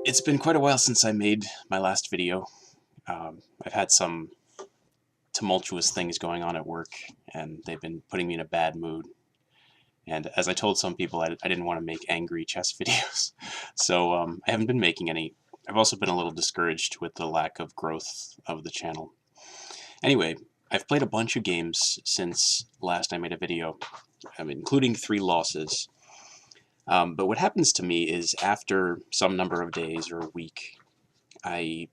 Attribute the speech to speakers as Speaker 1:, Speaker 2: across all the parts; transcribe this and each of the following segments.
Speaker 1: It's been quite a while since I made my last video. I've had some tumultuous things going on at work, and they've been putting me in a bad mood. And as I told some people, I didn't want to make angry chess videos. So I haven't been making any. I've also been a little discouraged with the lack of growth of the channel. Anyway, I've played a bunch of games since last I made a video, including 3 losses. But what happens to me is after some number of days or a week, I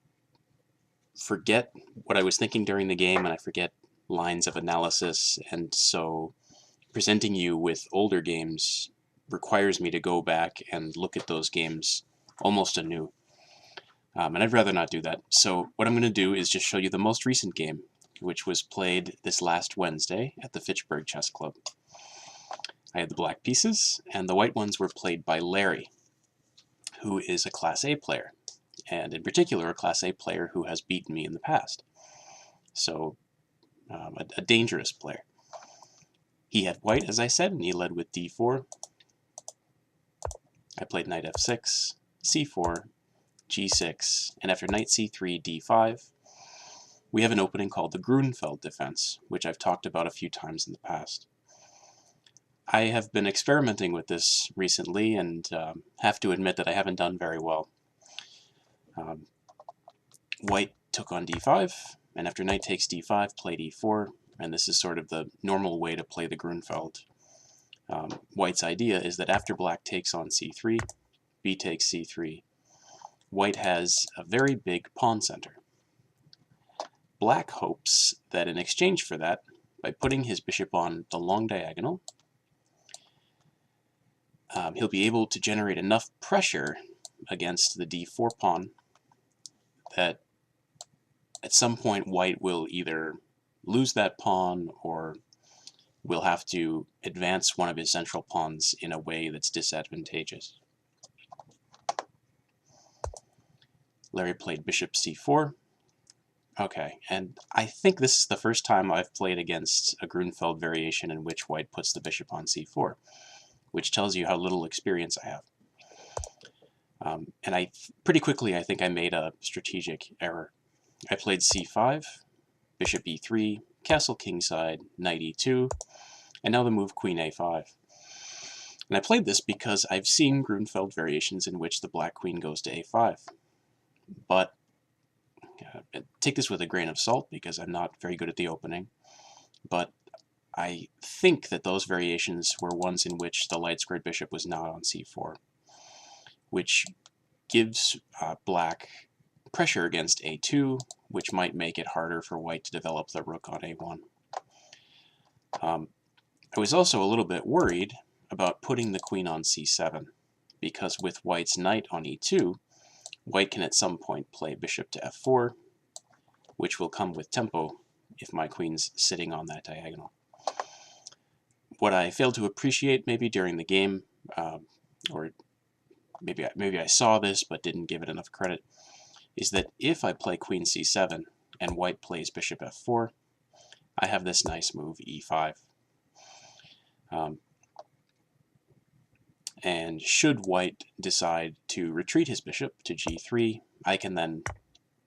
Speaker 1: forget what I was thinking during the game, and I forget lines of analysis, and so presenting you with older games requires me to go back and look at those games almost anew. And I'd rather not do that. So what I'm going to do is just show you the most recent game, which was played this last Wednesday at the Fitchburg Chess Club. I had the black pieces, and the white ones were played by Larry, who is a Class A player, and in particular a Class A player who has beaten me in the past. So a dangerous player. He had white, as I said, and he led with d4. I played knight f6, c4, g6, and after knight c3, d5, we have an opening called the Grunfeld defense, which I've talked about a few times in the past. I have been experimenting with this recently and have to admit that I haven't done very well. White took on d5, and after knight takes d5, played e4, and this is sort of the normal way to play the Grunfeld. White's idea is that after black takes on c3, b takes c3, white has a very big pawn center. Black hopes that in exchange for that, by putting his bishop on the long diagonal, he'll be able to generate enough pressure against the d4 pawn that at some point white will either lose that pawn or will have to advance one of his central pawns in a way that's disadvantageous. Larry played bishop c4. Okay, and I think this is the first time I've played against a Grunfeld variation in which white puts the bishop on c4, which tells you how little experience I have. And pretty quickly I think I made a strategic error. I played c5, bishop e3, castle kingside, knight e2, and now the move queen a5. And I played this because I've seen Grunfeld variations in which the black queen goes to a5. But take this with a grain of salt because I'm not very good at the opening. But I think that those variations were ones in which the light squared bishop was not on c4, which gives black pressure against a2, which might make it harder for white to develop the rook on a1. I was also a little bit worried about putting the queen on c7, because with white's knight on e2, white can at some point play bishop to f4, which will come with tempo if my queen's sitting on that diagonal. What I failed to appreciate maybe during the game, or maybe I saw this but didn't give it enough credit, is that if I play queen c7 and white plays bishop f4, I have this nice move e5. And should white decide to retreat his bishop to g3, I can then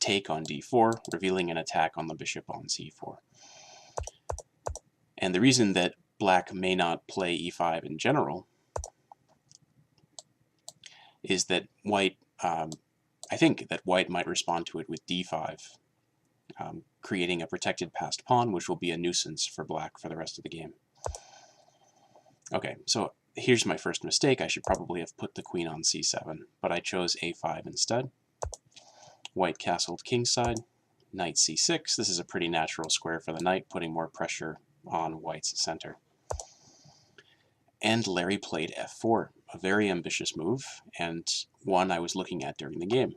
Speaker 1: take on d4, revealing an attack on the bishop on c4. And the reason that black may not play e5 in general is that white, I think that white might respond to it with d5, creating a protected passed pawn, which will be a nuisance for black for the rest of the game. Okay, so here's my first mistake. I should probably have put the queen on c7, but I chose a5 instead. White castled kingside, knight c6. This is a pretty natural square for the knight, putting more pressure on white's center. And Larry played f4, a very ambitious move, and one I was looking at during the game.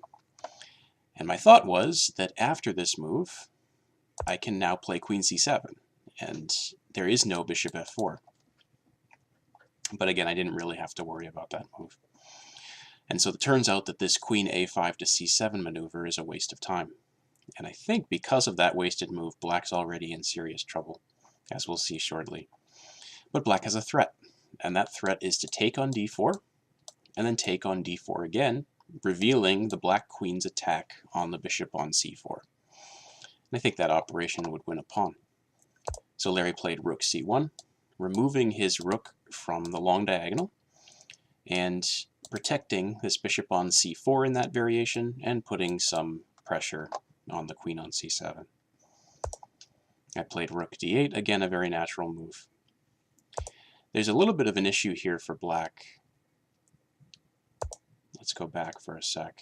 Speaker 1: And my thought was that after this move, I can now play queen c7, and there is no bishop f4. But again, I didn't really have to worry about that move. And so it turns out that this queen a5 to c7 maneuver is a waste of time. And I think because of that wasted move, black's already in serious trouble, as we'll see shortly. But black has a threat, and that threat is to take on d4, and then take on d4 again, revealing the black queen's attack on the bishop on c4. And I think that operation would win a pawn. So Larry played rook c1, removing his rook from the long diagonal and protecting this bishop on c4 in that variation and putting some pressure on the queen on c7. I played rook d8, again a very natural move. There's a little bit of an issue here for black. Let's go back for a sec.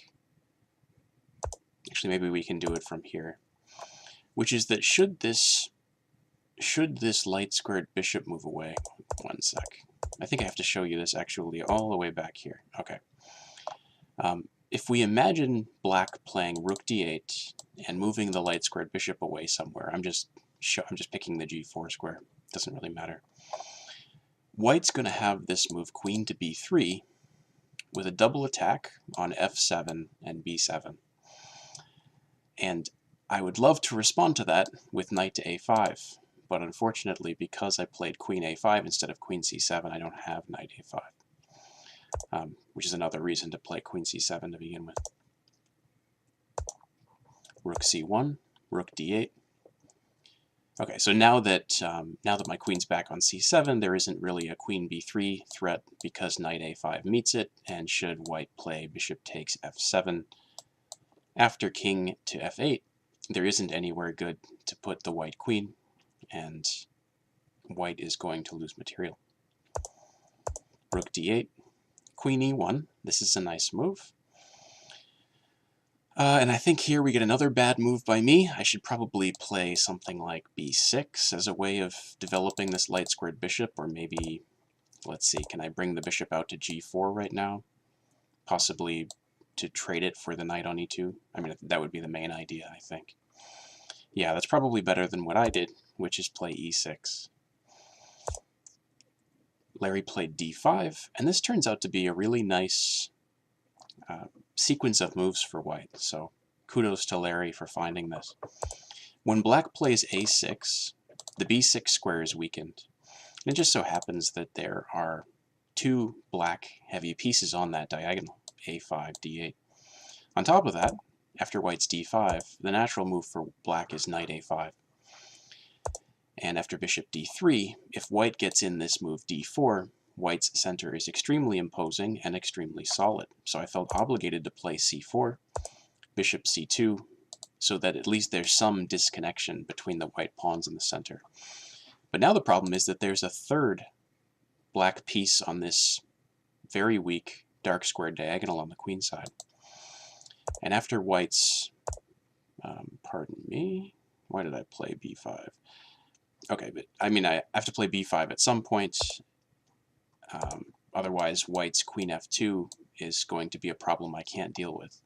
Speaker 1: Actually, maybe we can do it from here. Which is that should this light squared bishop move away? One sec. I think I have to show you this actually all the way back here. Okay. If we imagine black playing rook d8 and moving the light squared bishop away somewhere, I'm just picking the g4 square. Doesn't really matter. White's going to have this move queen to b3 with a double attack on f7 and b7. And I would love to respond to that with knight to a5, but unfortunately, because I played queen a5 instead of queen c7, I don't have knight a5, which is another reason to play queen c7 to begin with. Rook c1, rook d8. Okay, so now that my queen's back on c7, there isn't really a queen b3 threat because knight a5 meets it, and should white play bishop takes f7 after king to f8, there isn't anywhere good to put the white queen, and white is going to lose material. Rook d8, queen e1. This is a nice move. And I think here we get another bad move by me. I should probably play something like b6 as a way of developing this light squared bishop, or maybe, let's see, can I bring the bishop out to g4 right now? Possibly to trade it for the knight on e2. I mean, that would be the main idea, I think. Yeah, that's probably better than what I did, which is play e6. Larry played d5, and this turns out to be a really nice sequence of moves for white, so kudos to Larry for finding this. When black plays a6, the b6 square is weakened. And it just so happens that there are two black heavy pieces on that diagonal, a5, d8. On top of that, after white's d5, the natural move for black is knight a5. And after bishop d3, if white gets in this move d4, white's center is extremely imposing and extremely solid. So I felt obligated to play c4, bishop c2, so that at least there's some disconnection between the white pawns in the center. But now the problem is that there's a third black piece on this very weak dark square diagonal on the queen side. And after white's, pardon me, why did I play b5? Okay, but I mean, I have to play b5 at some point. Otherwise, white's queen f2 is going to be a problem I can't deal with.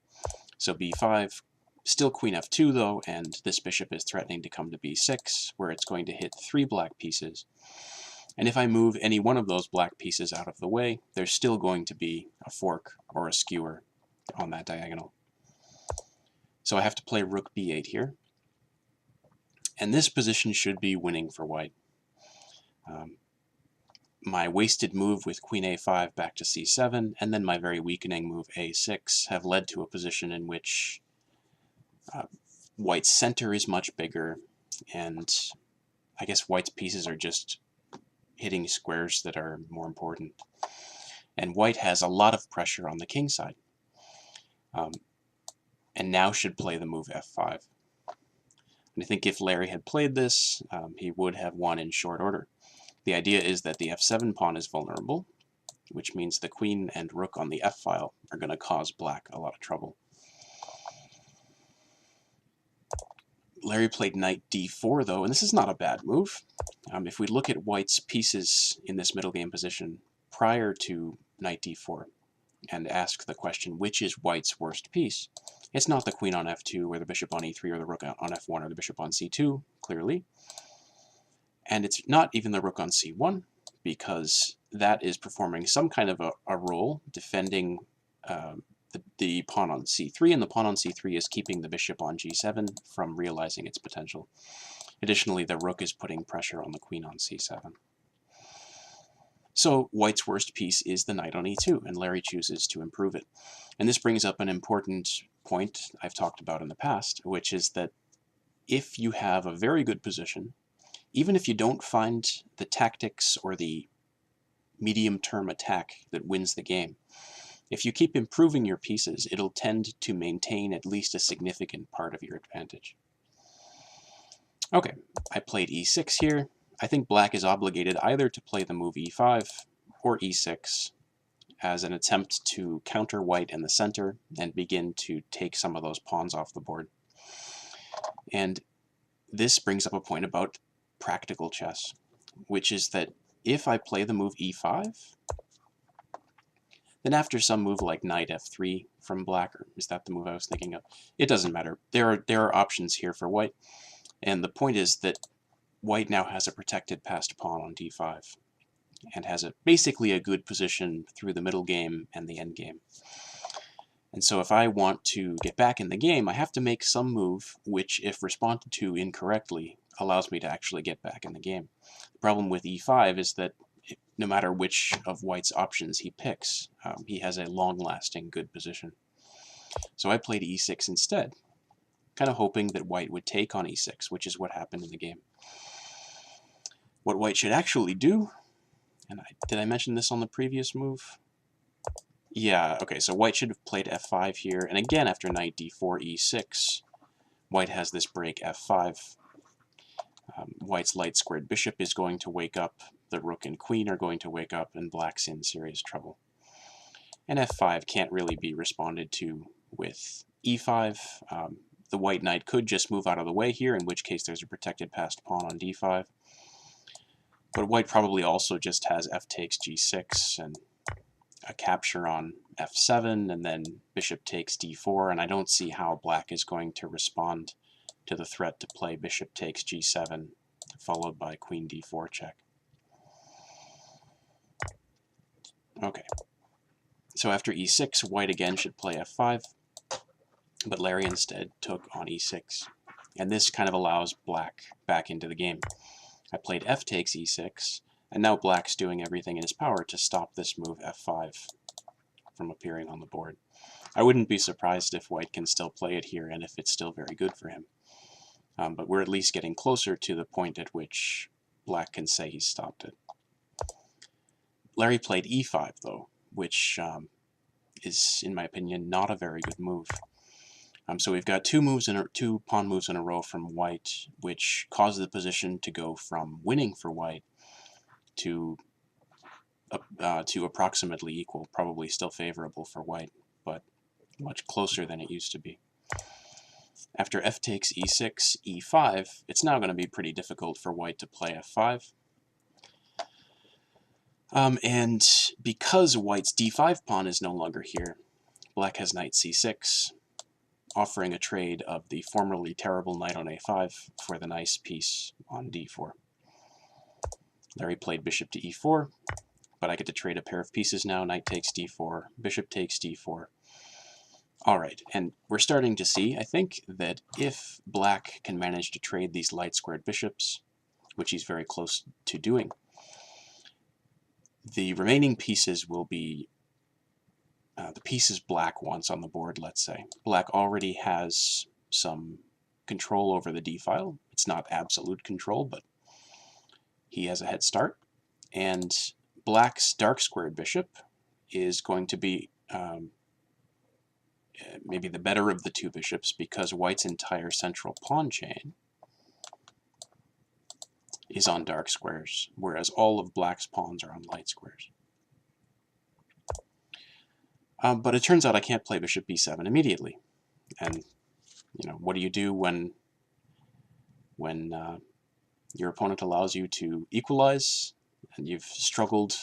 Speaker 1: So b5, still queen f2 though, and this bishop is threatening to come to b6, where it's going to hit three black pieces. And if I move any one of those black pieces out of the way, there's still going to be a fork or a skewer on that diagonal. So I have to play rook b8 here. And this position should be winning for white. My wasted move with queen a5 back to c7, and then my very weakening move a6 have led to a position in which white's center is much bigger, and I guess white's pieces are just hitting squares that are more important. And white has a lot of pressure on the king side, and now should play the move f5. And I think if Larry had played this, he would have won in short order. The idea is that the f7 pawn is vulnerable, which means the queen and rook on the f file are going to cause black a lot of trouble. Larry played knight d4 though, and this is not a bad move. If we look at white's pieces in this middle game position prior to knight d4 and ask the question, which is white's worst piece? It's not the queen on f2 or the bishop on e3 or the rook on f1 or the bishop on c2, clearly. And it's not even the rook on c1, because that is performing some kind of a role defending the pawn on c3, and the pawn on c3 is keeping the bishop on g7 from realizing its potential. Additionally, the rook is putting pressure on the queen on c7. So white's worst piece is the knight on e2, and Larry chooses to improve it. And this brings up an important point I've talked about in the past, which is that if you have a very good position, even if you don't find the tactics or the medium-term attack that wins the game, if you keep improving your pieces, it'll tend to maintain at least a significant part of your advantage. Okay, I played e6 here. I think black is obligated either to play the move e5 or e6 as an attempt to counter white in the center and begin to take some of those pawns off the board. And this brings up a point about practical chess, which is that if I play the move e5, then after some move like knight f3 from black, or is that the move I was thinking of? It doesn't matter. There are options here for white, and the point is that white now has a protected passed pawn on d5 and has basically a good position through the middle game and the end game. And so if I want to get back in the game, I have to make some move which, if responded to incorrectly, allows me to actually get back in the game. The problem with e5 is that no matter which of white's options he picks, he has a long-lasting good position. So I played e6 instead, kind of hoping that white would take on e6, which is what happened in the game. What white should actually do, and did I mention this on the previous move? Yeah, okay, so white should have played f5 here, and again after knight d4, e6, white has this break f5. White's light-squared bishop is going to wake up, the rook and queen are going to wake up, and black's in serious trouble. And f5 can't really be responded to with e5. The white knight could just move out of the way here, in which case there's a protected passed pawn on d5. But white probably also just has f takes g6 and a capture on f7, and then bishop takes d4, and I don't see how black is going to respond to the threat to play bishop takes g7, followed by queen d4 check. Okay, so after e6, white again should play f5, but Larry instead took on e6, and this kind of allows black back into the game. I played f takes e6, and now black's doing everything in his power to stop this move f5 from appearing on the board. I wouldn't be surprised if white can still play it here and if it's still very good for him. But we're at least getting closer to the point at which black can say he's stopped it. Larry played e5 though, which is, in my opinion, not a very good move. So we've got two pawn moves in a row from white, which cause the position to go from winning for white to approximately equal, probably still favorable for white, but much closer than it used to be. After f takes e6, e5, it's now going to be pretty difficult for white to play f5. And because white's d5 pawn is no longer here, black has knight c6, offering a trade of the formerly terrible knight on a5 for the nice piece on d4. Larry played bishop to e4, but I get to trade a pair of pieces now. Knight takes d4, bishop takes d4. All right, and we're starting to see, I think, that if black can manage to trade these light-squared bishops, which he's very close to doing, the remaining pieces will be the pieces black wants on the board, let's say. Black already has some control over the d-file. It's not absolute control, but he has a head start. And black's dark-squared bishop is going to be maybe the better of the two bishops, because white's entire central pawn chain is on dark squares, whereas all of black's pawns are on light squares. But it turns out I can't play bishop b7 immediately. And what do you do when your opponent allows you to equalize, and you've struggled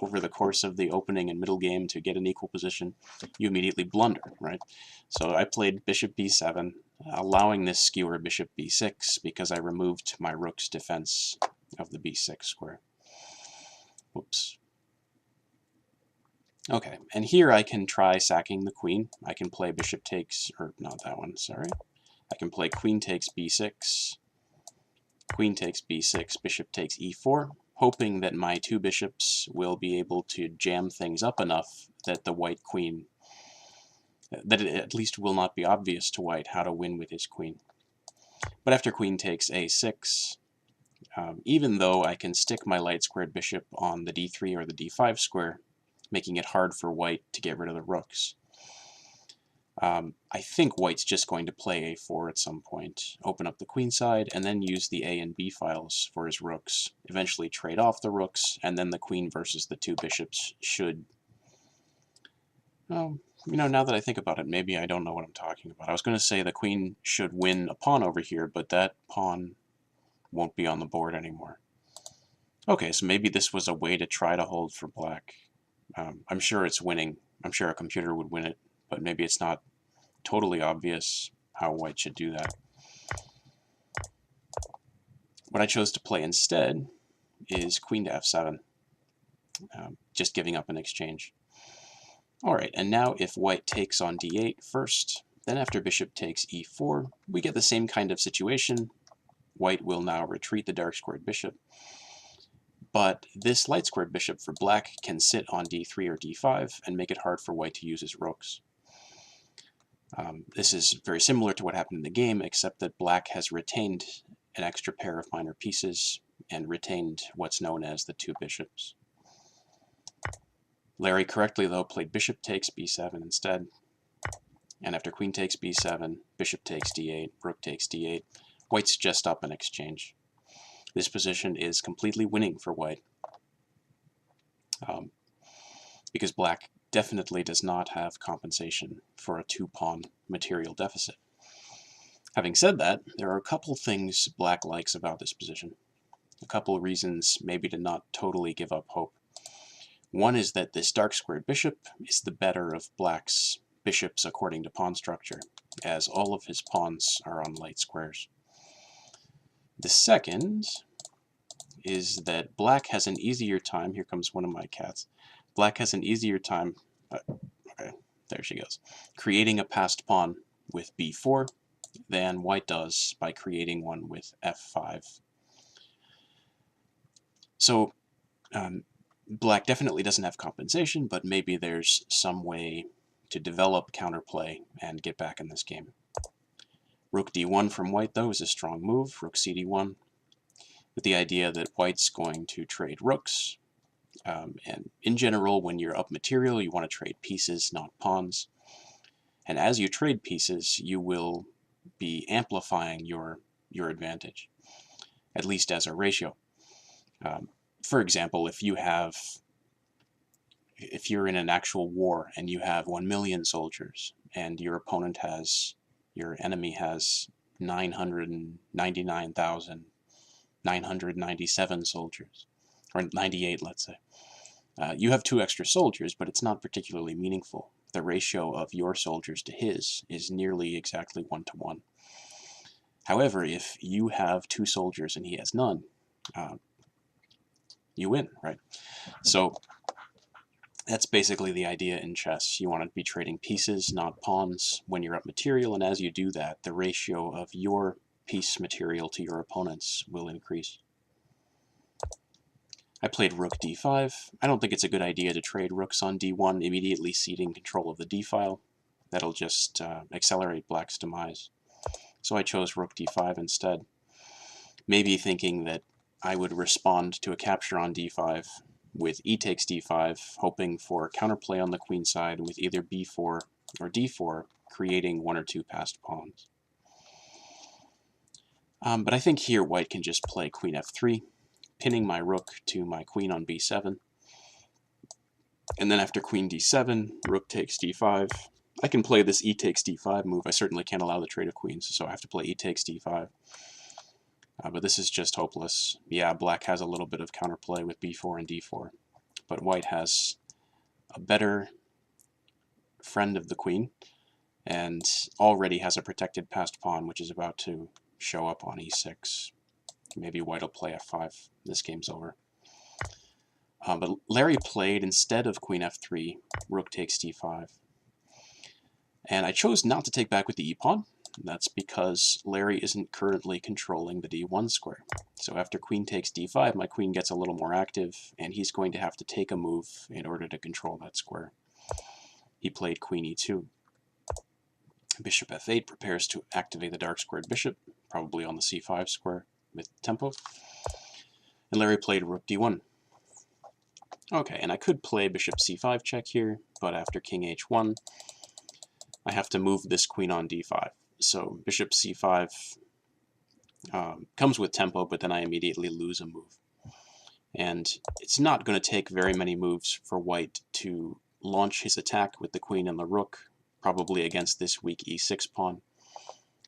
Speaker 1: over the course of the opening and middle game to get an equal position? You immediately blunder, right? So I played bishop b7, allowing this skewer bishop b6 because I removed my rook's defense of the b6 square. Oops. Okay, and here I can try sacking the queen. I can play bishop takes, or not that one, sorry. I can play queen takes b6, queen takes b6, bishop takes e4, hoping that my two bishops will be able to jam things up enough that the white queen, that it at least will not be obvious to white how to win with his queen. But after queen takes a6, even though I can stick my light-squared bishop on the d3 or the d5 square, making it hard for white to get rid of the rooks, I think white's just going to play a4 at some point, open up the queen side, and then use the a and b files for his rooks, eventually trade off the rooks, and then the queen versus the two bishops should... you know, now that I think about it, maybe I don't know what I'm talking about. I was going to say the queen should win a pawn over here, but that pawn won't be on the board anymore. Okay, so maybe this was a way to try to hold for black. I'm sure it's winning. I'm sure a computer would win it, but maybe it's not totally obvious how white should do that. What I chose to play instead is queen to f7, just giving up an exchange. Alright, and now if white takes on d8 first, then after bishop takes e4, we get the same kind of situation. White will now retreat the dark-squared bishop, but this light-squared bishop for black can sit on d3 or d5 and make it hard for white to use his rooks. This is very similar to what happened in the game, except that black has retained an extra pair of minor pieces and retained what's known as the two bishops. Larry correctly, though, played bishop takes b7 instead, and after queen takes b7, bishop takes d8, rook takes d8, white's just up an exchange. This position is completely winning for white, because black definitely does not have compensation for a two-pawn material deficit. Having said that, there are a couple things black likes about this position. A couple reasons maybe to not totally give up hope. One is that this dark-squared bishop is the better of black's bishops according to pawn structure, as all of his pawns are on light squares. The second is that black has an easier time, here comes one of my cats, black has an easier time, okay, there she goes, creating a passed pawn with b4 than white does by creating one with f5. So black definitely doesn't have compensation, but maybe there's some way to develop counterplay and get back in this game. Rook d1 from white, though, is a strong move, rook cd1, with the idea that white's going to trade rooks. And in general, when you're up material, you want to trade pieces, not pawns. And as you trade pieces, you will be amplifying your advantage, at least as a ratio. For example, if you're in an actual war and you have 1 million soldiers and your enemy has 999,997 soldiers, or 98, let's say. You have 2 extra soldiers, but it's not particularly meaningful. The ratio of your soldiers to his is nearly exactly 1-to-1. However, if you have 2 soldiers and he has none, you win, right? So that's basically the idea in chess. You want to be trading pieces, not pawns, when you're up material, and as you do that, the ratio of your piece material to your opponent's will increase. I played rook d5. I don't think it's a good idea to trade rooks on d1, immediately ceding control of the d-file. That'll just accelerate black's demise. So I chose rook d5 instead, maybe thinking that I would respond to a capture on d5 with e takes d5, hoping for counterplay on the queen side with either b4 or d4, creating 1 or 2 passed pawns. But I think here white can just play queen f3, pinning my rook to my queen on b7. And then after queen d7, rook takes d5. I can play this e takes d5 move. I certainly can't allow the trade of queens, so I have to play e takes d5. But this is just hopeless. Yeah, black has a little bit of counterplay with b4 and d4, but white has a better friend of the queen, and already has a protected passed pawn, which is about to show up on e6. Maybe white will play f5. This game's over. But Larry played, instead of queen f3, rook takes d5. And I chose not to take back with the e-pawn. That's because Larry isn't currently controlling the d1 square. So after queen takes d5, my queen gets a little more active, and he's going to have to take a move in order to control that square. He played queen e2. Bishop f8 prepares to activate the dark squared bishop, probably on the c5 square with tempo. And Larry played rook d1. Okay, and I could play bishop c5 check here, but after king h1, I have to move this queen on d5. So bishop c5 comes with tempo, but then I immediately lose a move. And it's not going to take very many moves for white to launch his attack with the queen and the rook, probably against this weak e6 pawn,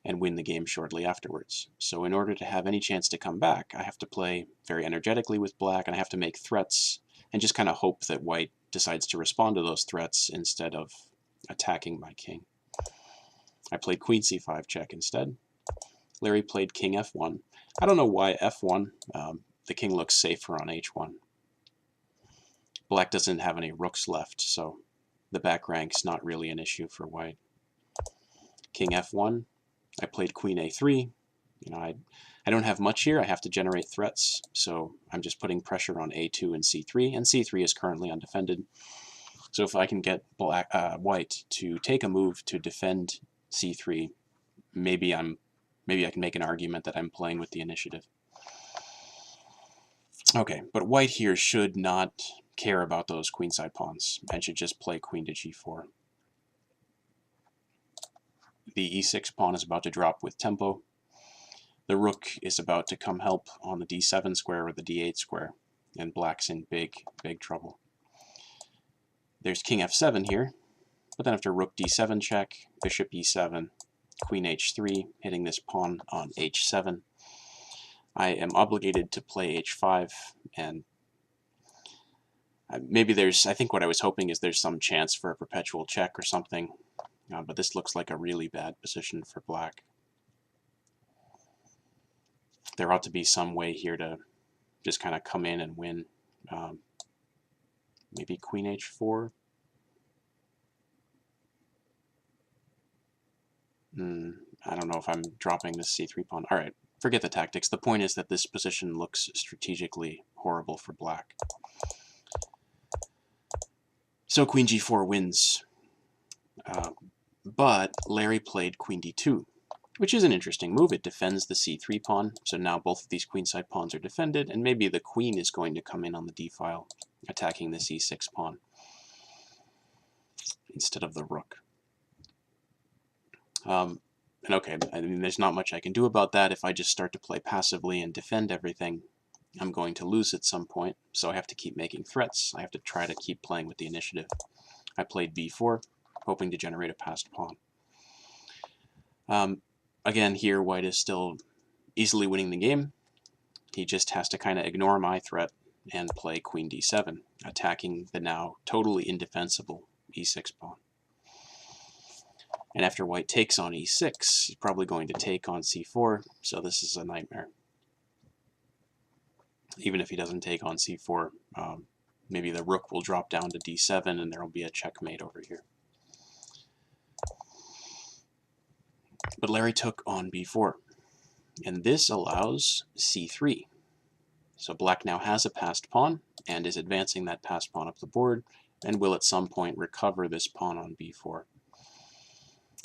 Speaker 1: and win the game shortly afterwards. So in order to have any chance to come back, I have to play very energetically with black, and I have to make threats and just kind of hope that white decides to respond to those threats instead of attacking my king. I played queen c5 check instead. Larry played king f1. I don't know why f1. The king looks safer on h1. Black doesn't have any rooks left, so the back rank's not really an issue for white. King f1. I played queen a3. I don't have much here. I have to generate threats, so I'm just putting pressure on a2 and c3 is currently undefended. So if I can get white to take a move to defend c3, maybe I can make an argument that I'm playing with the initiative. Okay, but white here should not care about those queenside pawns and should just play queen to g4. The e6 pawn is about to drop with tempo. The rook is about to come help on the d7 square or the d8 square, and black's in big trouble. There's king f7 here, but then after rook d7 check, bishop e7, queen h3, hitting this pawn on h7. I am obligated to play h5, and I think what I was hoping is there's some chance for a perpetual check or something, but this looks like a really bad position for black. There ought to be some way here to just kind of come in and win. Maybe queen h4. I don't know if I'm dropping this c3 pawn. All right, forget the tactics. The point is that this position looks strategically horrible for black. So queen g4 wins. But Larry played queen d2, which is an interesting move. It defends the c3 pawn, so now both of these queenside pawns are defended, and maybe the queen is going to come in on the d-file, attacking the c6 pawn instead of the rook. And okay, I mean, there's not much I can do about that. If I just start to play passively and defend everything, I'm going to lose at some point, so I have to keep making threats. I have to try to keep playing with the initiative. I played b4, hoping to generate a passed pawn. Again, here white is still easily winning the game. He just has to kind of ignore my threat and play queen d7, attacking the now totally indefensible e6 pawn. And after white takes on e6, he's probably going to take on c4, so this is a nightmare. Even if he doesn't take on c4, maybe the rook will drop down to d7 and there will be a checkmate over here. But Larry took on b4, and this allows c3. So black now has a passed pawn and is advancing that passed pawn up the board and will at some point recover this pawn on b4.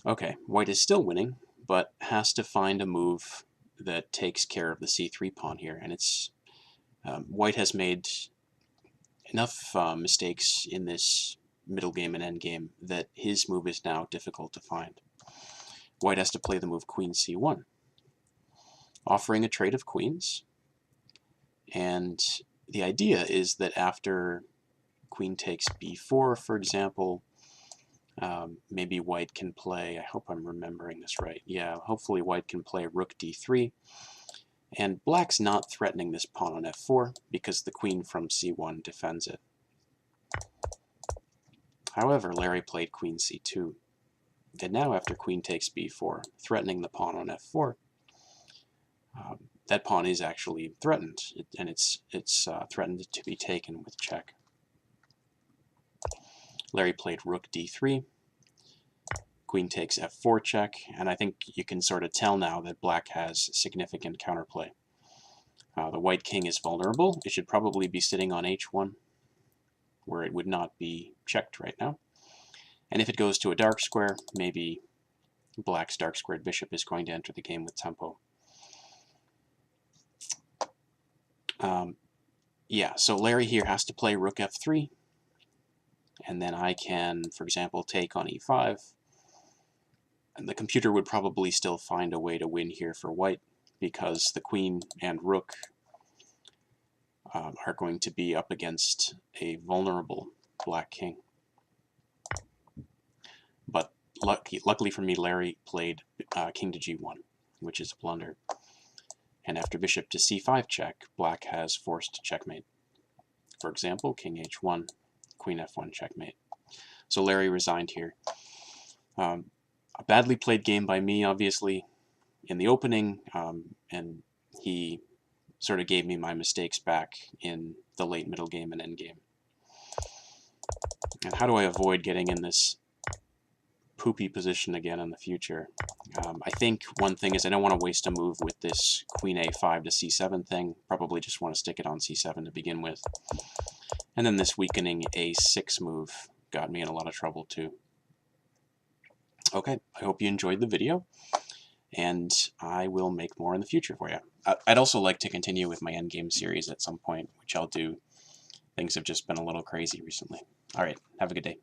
Speaker 1: Okay, white is still winning, but has to find a move that takes care of the c3 pawn here, and it's white has made enough mistakes in this middle game and end game that his move is now difficult to find. White has to play the move queen c1, offering a trade of queens, and the idea is that after queen takes b4, for example, maybe white can play, I hope I'm remembering this right, yeah, hopefully white can play rook d3, and black's not threatening this pawn on f4 because the queen from c1 defends it. However, Larry played queen c2, and now after queen takes b4, threatening the pawn on f4, that pawn is actually threatened, and it's threatened to be taken with check. Larry played rook d3. queen takes f4 check, and I think you can sort of tell now that black has significant counterplay. The white king is vulnerable. It should probably be sitting on h1, where it would not be checked right now. And if it goes to a dark square, maybe black's dark squared bishop is going to enter the game with tempo. Yeah, so Larry here has to play rook f3, and then I can, for example, take on e5, and the computer would probably still find a way to win here for white, because the queen and rook are going to be up against a vulnerable black king. But luckily for me, Larry played king to g1, which is a blunder. And after bishop to c5 check, black has forced checkmate. For example, king h1, queen f1 checkmate. So Larry resigned here. A badly played game by me, obviously, in the opening, and he sort of gave me my mistakes back in the late middle game and end game. And how do I avoid getting in this poopy position again in the future? I think one thing is I don't want to waste a move with this queen a5 to c7 thing. Probably just want to stick it on c7 to begin with. And then this weakening a6 move got me in a lot of trouble too. Okay, I hope you enjoyed the video, and I will make more in the future for you. I'd also like to continue with my endgame series at some point, which I'll do. Things have just been a little crazy recently. All right, have a good day.